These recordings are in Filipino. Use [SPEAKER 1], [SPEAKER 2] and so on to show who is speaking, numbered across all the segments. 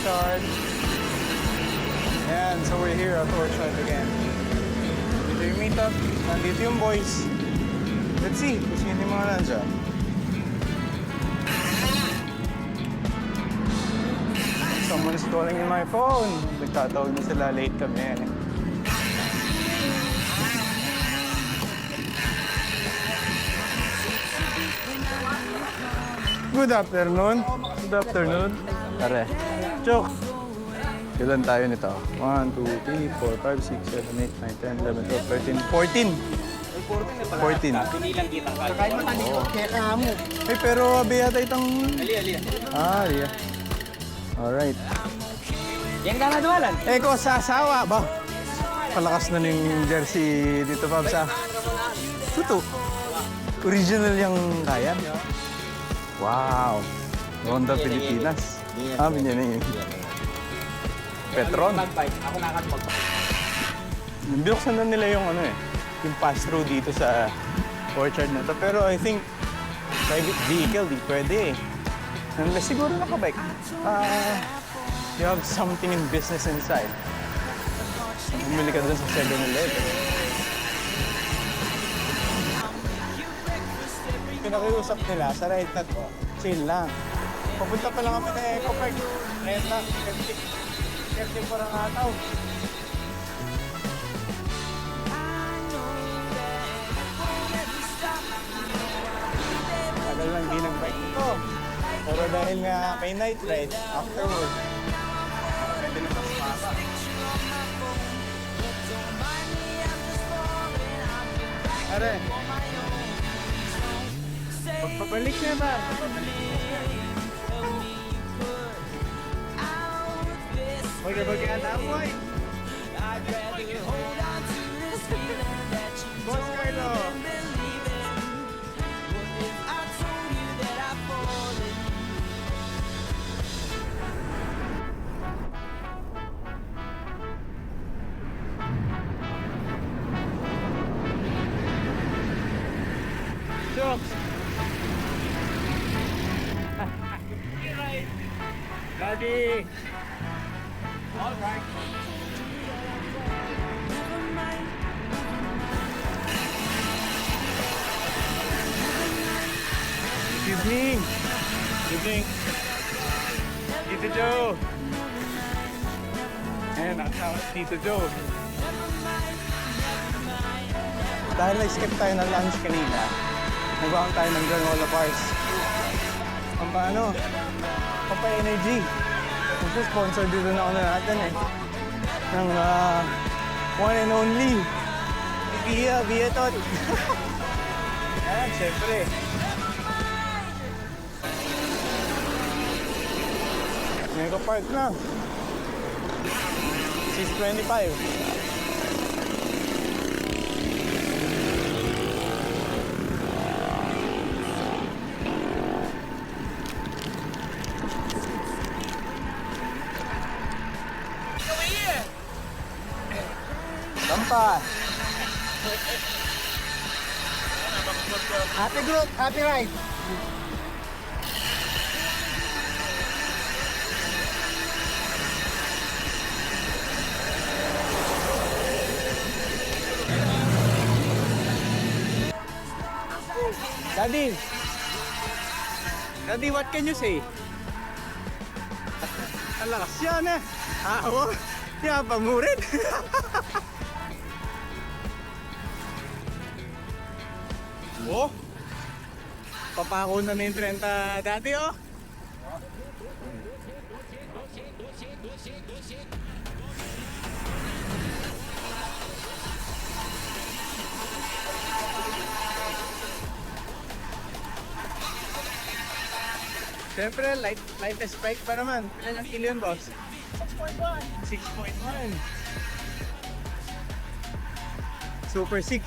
[SPEAKER 1] Orchard. Ayan, so we're here at Orchard again. Dito yung meetup, nandito yung boys. Let's see kung sino yung mga nandiyan. Someone's calling in my phone. Nagtatawag na sila, late kami. Good afternoon. Good afternoon. Tara. Chok. Ilan tayo nito? 1, 2, 3, 4, 5, 6, 7, 8, 9, 10, 11, 12, 13, 14. 14.
[SPEAKER 2] Pinilang kitang kalbo.
[SPEAKER 3] Kahit matalikot, kaya kamo.
[SPEAKER 1] Eh, pero abiyata itang...
[SPEAKER 2] Ali.
[SPEAKER 1] Ah, yeah. Alright.
[SPEAKER 2] Yan ka na duwalan.
[SPEAKER 1] Eh, ko sa asawa ba? Palakas na yung jersey dito, Pabs, ah. Tuto. Original yung kaya. Wow. Honda Pilipinas. Ah, binyan yun. Petron.
[SPEAKER 2] Ako nakakapag.
[SPEAKER 1] Binuksan na nila yung ano eh, yung pass-through dito sa Orchard na to. Pero I think private vehicle, di pwede eh. Unless siguro nakabike. You have something in business inside. Bumili ka dun sa 7-Eleven. Pinakiusap nila sa ride na to, chill lang. Papunta pa lang kami na Eco Park. Renta, 50 po ang ataw. Tagal lang din ang bike ito. Pero dahil nga may night ride, afterward, pwede na mas masa. Are, pagpabalik na ba? Magkabagyan mo ay. Boss Carlo. Jokes. Daddy. All right. Good evening. Good evening. Tito Joe. Ayan, nakasama si Tito Joe. Dahil na-skip tayo ng lunch kanina, nagbaon tayo ng granola bars. Pampano? Pampa-energy. Kasi sponsor dito na ako na natin eh. Ng one and only. Viatot. Ayan, syempre. Mega Park na. 6:25. Tampa.
[SPEAKER 3] Happy group, happy ride.
[SPEAKER 1] Daddy. Daddy, what can you say? Ang lakas yan eh. Oo. Yan, pamurin. Oh. Papako na yung 30 dati oh. Siyempre, lightest bike pa naman. Ilan ang kilo yun, boss? 6.1. 6.1. Super 6.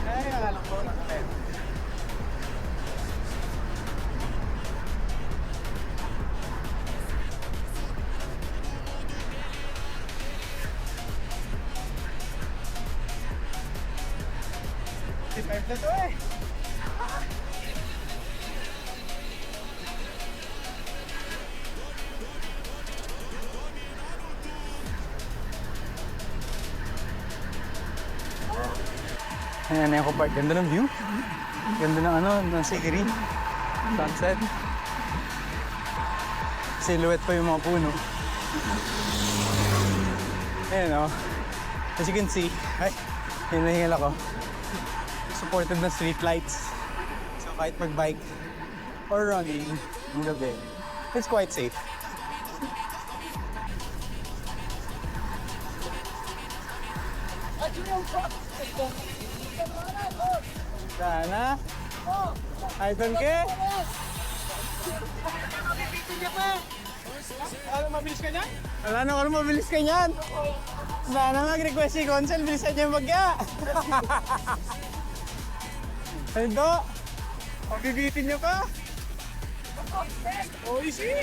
[SPEAKER 1] Ay, akala ko na. 55 na to eh. Ayan na yung park. Ganda ng view. Ganda ng ano, ng scenery. Sunset. Silhouette pa yung mga puno. Ayan o. As you can see, ay, hinahingal ako. Supported na street lights. So kahit mag-bike or running ng gabi, it's quite safe. Sana? Idol ke?
[SPEAKER 2] Ano, mabilis ka niyan?
[SPEAKER 1] Wala na ako mabilis ka niyan. Sana mag-request si Consel, bilisan niya yung bagya. Ito, pabibitin niyo pa. Oh, easy.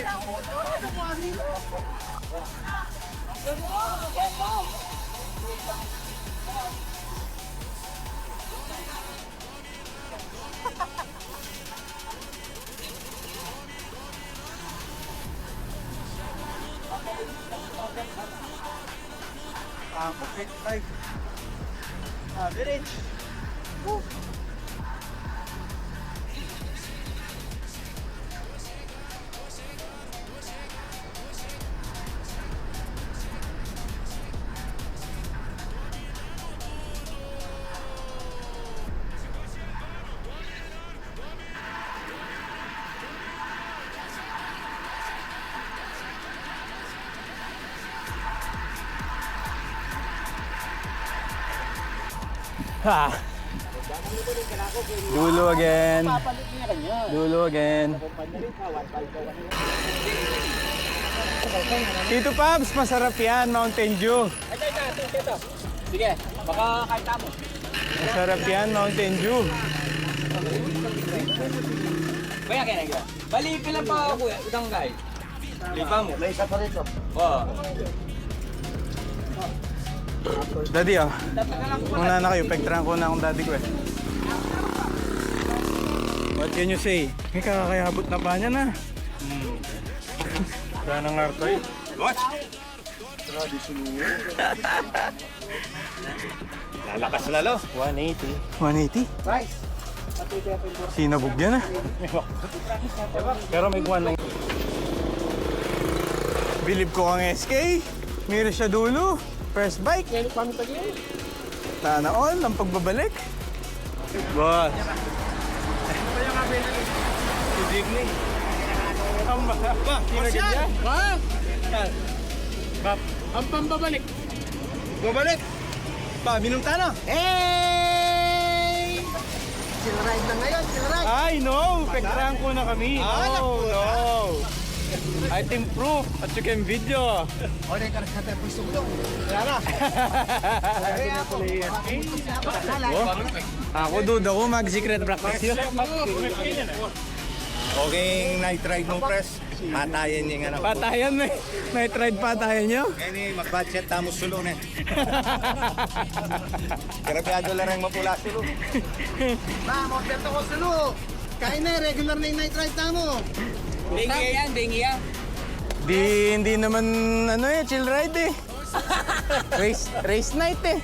[SPEAKER 1] Okay, five. Average. Woo. Ha! Dulo again. Dulo again. Tito Pabs, masarap yan, Mountain Dew.
[SPEAKER 2] Ito. Sige, baka kaita mo.
[SPEAKER 1] Masarap yan, Mountain Dew.
[SPEAKER 2] Kaya kaya. Balik ka lang pa kuya, udang guy. Lipa mo.
[SPEAKER 3] May isa pa rito.
[SPEAKER 2] Oo.
[SPEAKER 1] Daddy, oh.
[SPEAKER 2] Dapat na lang
[SPEAKER 1] Una na kayo, pektrahan ko na akong daddy ko eh. What can you say? May kakakayabot na pa niya na. Wala nang artoy. What?
[SPEAKER 2] lalakas lalo.
[SPEAKER 1] 180. 180?
[SPEAKER 3] Rice.
[SPEAKER 1] Sinabog yan ah. Pero may kuwan lang. Bilib ko ang SK. Meron siya dulo. First bike. Sana all ang pagbabalik. Boss. Sidig ni. Ba, kinagad yan? Ba, ang pambabalik. Babalik. Pa, minumta na.
[SPEAKER 3] Hey! Chill ride na ngayon, chill ride.
[SPEAKER 1] I know! Pektrahan ko na kami. Oh, no. I think proof at you can video.
[SPEAKER 3] O, na ikaw natin po isuglong. Wala na.
[SPEAKER 1] Ako duda ko mag-secret practice yun.
[SPEAKER 4] Okay, night ride ng press. Patayan niya nga na.
[SPEAKER 1] Patayan mo eh. Night ride patayan nyo.
[SPEAKER 4] Kaya mag-budget tamo sulo na. Karabyado lang rin mapula sulo.
[SPEAKER 3] Ma, mo-bento ko sa lo. Kain na, regular na yung night ride na mo.
[SPEAKER 2] Dengi yan.
[SPEAKER 1] Hindi naman ano eh, chill ride eh. Race night eh.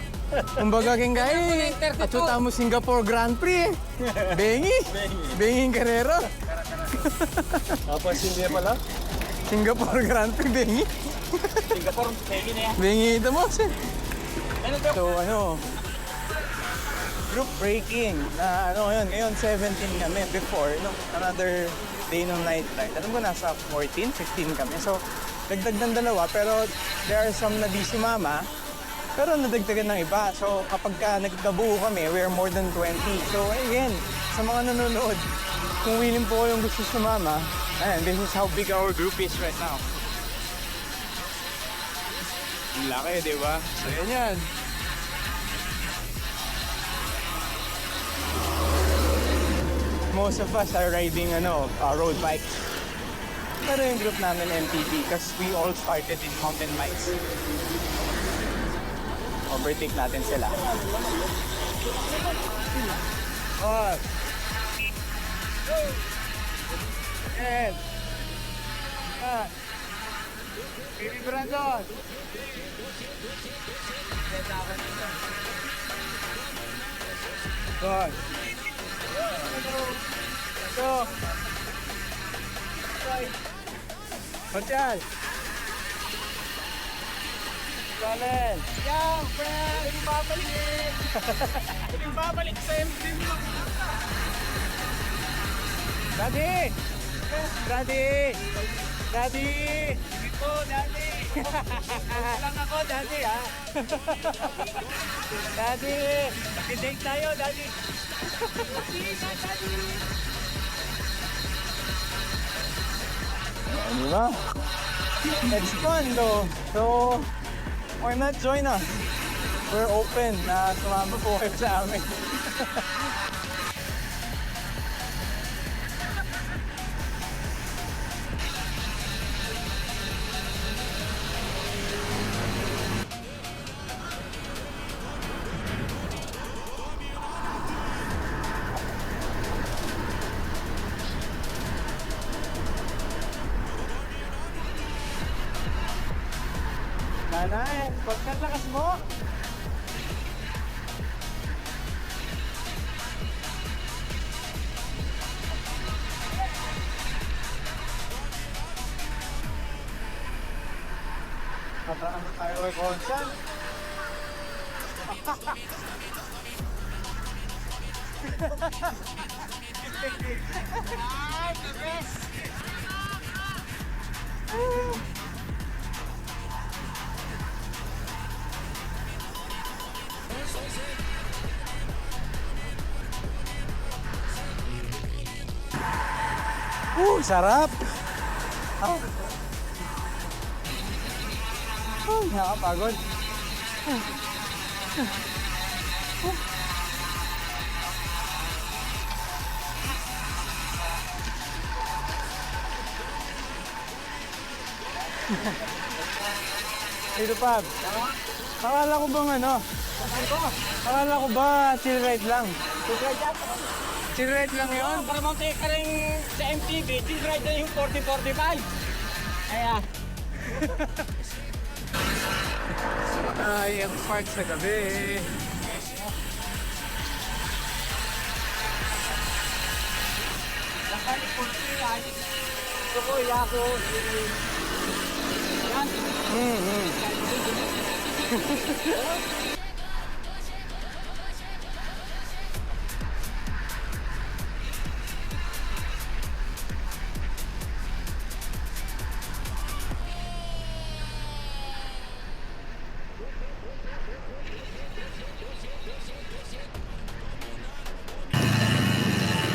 [SPEAKER 1] Kumbaga keng gaya eh. At mo Singapore Grand Prix eh. Bengi Carrero.
[SPEAKER 4] Tapos hindi pala.
[SPEAKER 1] Singapore Grand Prix, Bengi.
[SPEAKER 2] Singapore, dengi na yan.
[SPEAKER 1] Bengi ito mo.
[SPEAKER 2] Ano to?
[SPEAKER 1] So ano, group breaking. Na ano yun, ngayon 17 kami. Before, no, another day ng night ride. Alam ko nasa 14, 15 kami. So, dagdag ng dalawa. Pero there are some na di sumama. Pero nadagdagan ng iba. So, kapag nagkabuo kami, we are more than 20. So, again, sa mga nanonood, kung willing po kayong gusto sumama, and this is how big our group is right now. Ang laki, di ba? So, yan yan. Most of us are riding road bikes. Pero yung group namin MTB because we all started in mountain bikes. Overtake natin sila. Pause. And. Baby Brandon. Pause. Go. Hotel. Colin.
[SPEAKER 3] Young friend! Hindi babalik! Hindi babalik sa MD mo!
[SPEAKER 1] Daddy! Daddy! Daddy!
[SPEAKER 3] Sige po, daddy! Lang ako, daddy, ha?
[SPEAKER 1] Daddy!
[SPEAKER 3] Mag-date tayo, daddy!
[SPEAKER 1] Di ba? It's fun though. So, why not join us? We're open na sumama po kayo sa amin. Nanay, pagkalakas mo! Pataan tayo kay Consan. Sarap! Oh. Oh, nakapagod. Dito pa. Akala ko bang ano? Akala ko ba chill ride lang? Chill ride lang yun?
[SPEAKER 2] Para maunti ka rin sa MTV, chill ride na yung 40-45. Kaya,
[SPEAKER 1] Ay, ang park sa gabi.
[SPEAKER 2] nakalik po sila. Ito po, yako. Yan.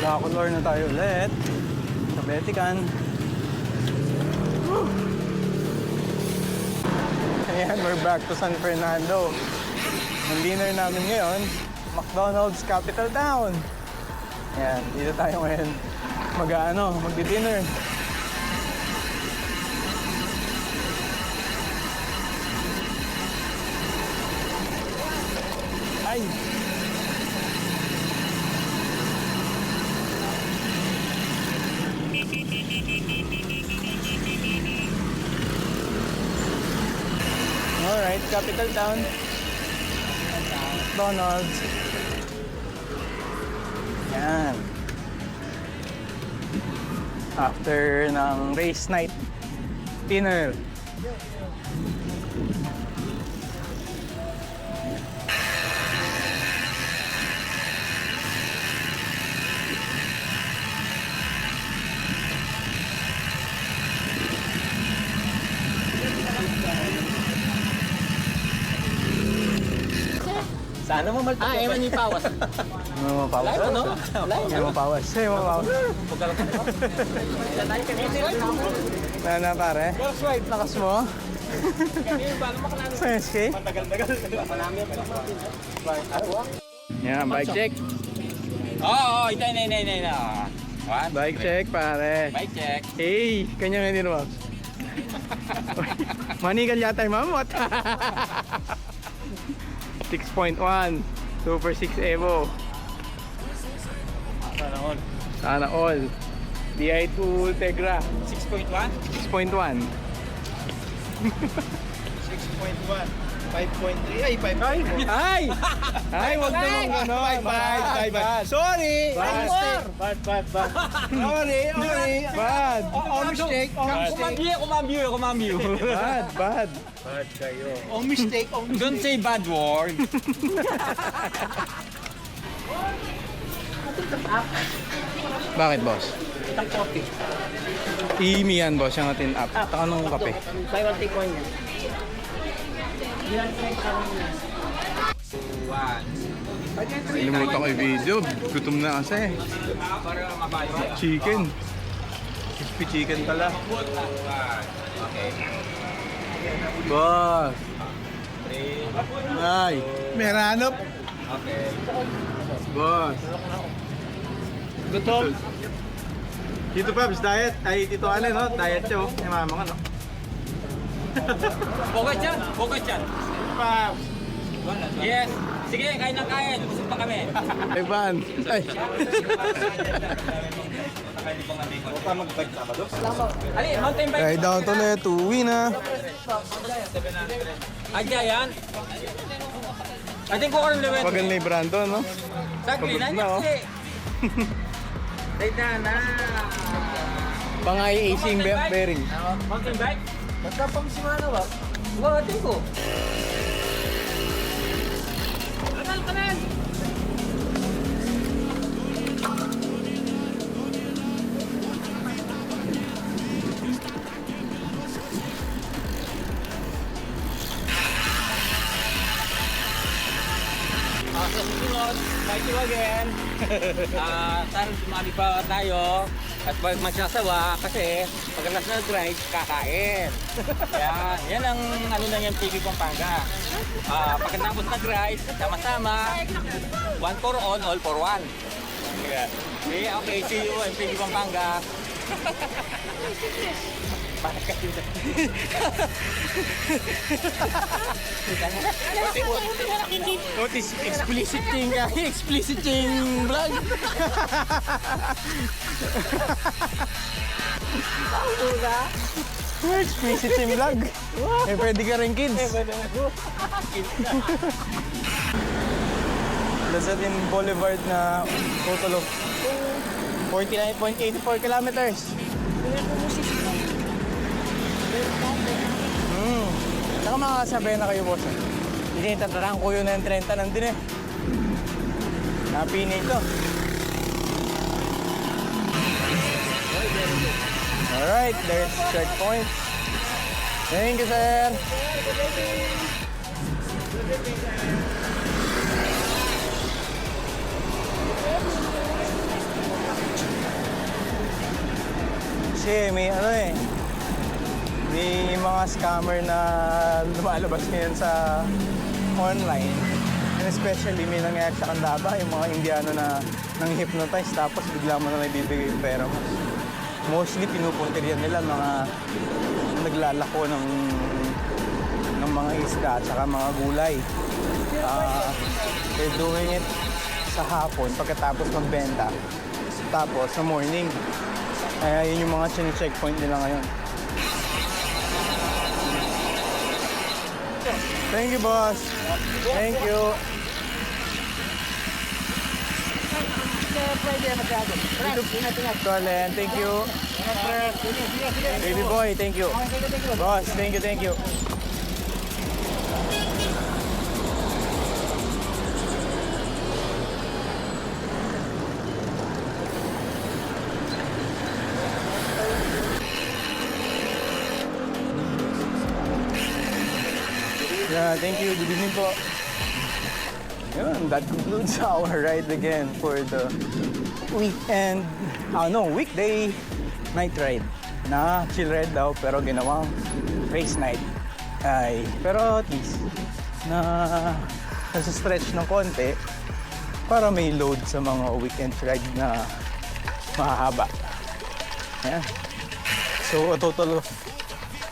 [SPEAKER 1] Nakakulor na tayo ulit. Sa Betican. Woo! Ayan, we're back to San Fernando. Ang dinner namin ngayon, McDonald's Capital Town. Ayan, dito tayo ngayon magdi-dinner. Ay! Alright, Capital Town. McDonald's. Yan. After ng race night dinner.
[SPEAKER 2] Sana mo malta. Ah, ewan yung pawas.
[SPEAKER 1] Ano mo pawas?
[SPEAKER 2] Live, no?
[SPEAKER 1] Ano mo pawas? Ano mo pawas? Na pare?
[SPEAKER 2] Girls ride.
[SPEAKER 1] Lakas mo? Sa SK? Yan, bike check.
[SPEAKER 2] Oo, ito. One.
[SPEAKER 1] Bike check, pare.
[SPEAKER 2] Bike check.
[SPEAKER 1] Hey, kanya nga din mo. Manigal yata yung mamot. 6.1 Super 6 Evo. Sana all. DI2 Ultegra
[SPEAKER 2] 6.1?
[SPEAKER 1] 6.1.
[SPEAKER 3] 6.1. 5.3. Ay, 5.
[SPEAKER 1] Ay! Ay, wag naman gano'n. Bad.
[SPEAKER 3] Sorry!
[SPEAKER 1] Bad.
[SPEAKER 3] Sorry, sorry.
[SPEAKER 1] Bad.
[SPEAKER 3] On mistake, on mistake.
[SPEAKER 2] Kumambyo.
[SPEAKER 1] Bad.
[SPEAKER 3] On mistake, on mistake.
[SPEAKER 2] Don't say bad word.
[SPEAKER 1] Bakit, boss?
[SPEAKER 3] Itang coffee.
[SPEAKER 1] Iimi yan, boss, yung atin up. Taka nung kape.
[SPEAKER 3] Buy one, take one yan.
[SPEAKER 1] Nalimutan ko yung video. Gutom na kasi.
[SPEAKER 2] Para mabayo.
[SPEAKER 1] Chicken. Crispy chicken pala. Boss. Ay.
[SPEAKER 3] Meranop.
[SPEAKER 2] Okay.
[SPEAKER 1] Boss.
[SPEAKER 3] Gutom.
[SPEAKER 1] Tito Pabs, diet. Ay, Tito Ane, no? Diet siya, oh. Yung mama ka, no?
[SPEAKER 2] Focus yan.
[SPEAKER 1] Pabs.
[SPEAKER 2] Yes. Sige, kain ng kain. Busog pa kami.
[SPEAKER 1] Ay, Van. Ay.
[SPEAKER 2] Ali, mountain bike.
[SPEAKER 1] Ride down ulit. Uwi na.
[SPEAKER 2] Adya yan. I think ko rin lewet.
[SPEAKER 1] Pagal ni Brandon, no?
[SPEAKER 2] Sagli na
[SPEAKER 1] Pagod na,
[SPEAKER 2] niya
[SPEAKER 1] oh.
[SPEAKER 2] kasi. Dahil na.
[SPEAKER 1] Pang-i AC bearing.
[SPEAKER 2] Mountain bike?
[SPEAKER 3] Basta pang simana ba?
[SPEAKER 2] Wow, ating ko. Kanal. Sa susunod, thank you again. Sana sumali pa tayo at pag magsasawa kasi pag national drive, kakain. Kaya yan ang ano na yung TV Pampanga. Pagkatapos nag-ride, sama-sama, one for all for one. Okay, see you in TV Pampanga.
[SPEAKER 1] What is explicit vlog? Explicit ting vlog? Eh, pwede ka rin, kids. Lazatin Boulevard na total of 49.84 kilometers. Saka makakasabay na kayo, boss. Hindi tatarang ko yun ng 30 nandun eh. Napinay ito. Alright, there's checkpoint. Thank you, sir. Kasi may ano eh. May mga scammer na lumalabas ngayon sa online. And especially may nangyayari sa Candaba, yung mga Indiano na nang-hypnotize tapos bigla mo na may bibigay yung pera mo. Mostly pinupuntiryan nila mga naglalako ng mga isda at saka mga gulay. They're doing it sa hapon pagkatapos magbenta. Tapos sa morning. Kaya yun yung mga chine-checkpoint nila ngayon. Thank you, boss. Thank you. Colin, thank you. Baby boy, thank you. Boss, thank you. Yeah, thank you. Good evening po. Yun, that concludes our ride again for the weekend, weekday night ride. Na chill ride daw pero ginawang race night. Pero at least nasa stretch ng konti para may load sa mga weekend ride na mahahaba. Ayan. So a total of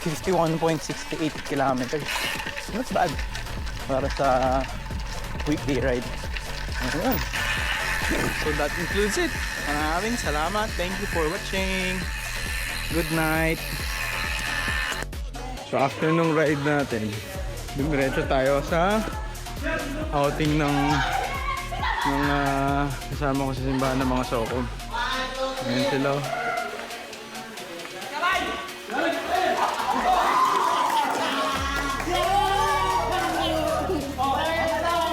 [SPEAKER 1] 51.68 kilometers. Not bad para sa weekday ride. Ayan. So that includes it. Maraming salamat. Thank you for watching. Good night. So after nung ride natin, dumiretso tayo sa outing ng mga kasama ko sa simbahan ng mga Sokom. Ayan sila.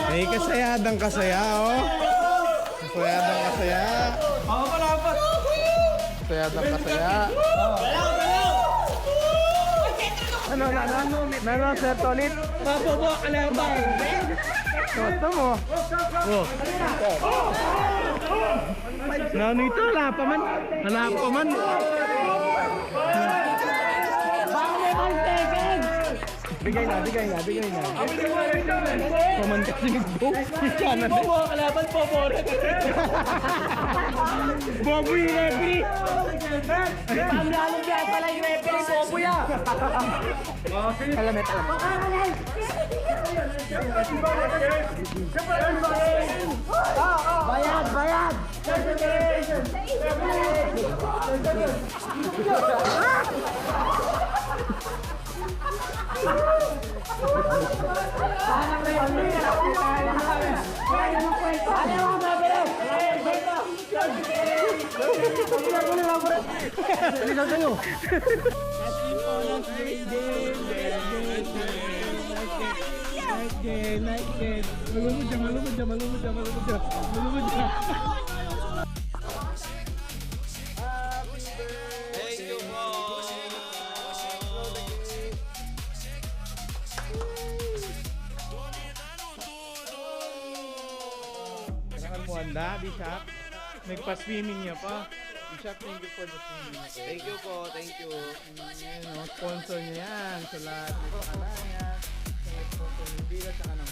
[SPEAKER 1] May kasayadang kasaya, oh. Kasayadang kasaya. Kasayadang kasaya. Ano, Sir Tolit?
[SPEAKER 2] Papo, kalabang!
[SPEAKER 1] Koto mo. Oh. Ano ito? Wala pa man. Wala pa man. Bigay na. Paman kasi nagbo. Ika na.
[SPEAKER 2] Popo, kalaban, popo!
[SPEAKER 1] Bobo yung referee.
[SPEAKER 2] Ang lalong biya pala yung referee, popo yan!
[SPEAKER 1] Alamet.
[SPEAKER 2] Bayad!
[SPEAKER 1] Kailangan mo handa, Bishop. Nagpa-swimming niya pa. Bishop, thank you for the swimming.
[SPEAKER 4] Thank you po, thank you.
[SPEAKER 1] Ayan, sponsor niya yan sa lahat ng pakalayan. Sa sponsor ng Bila, saka ng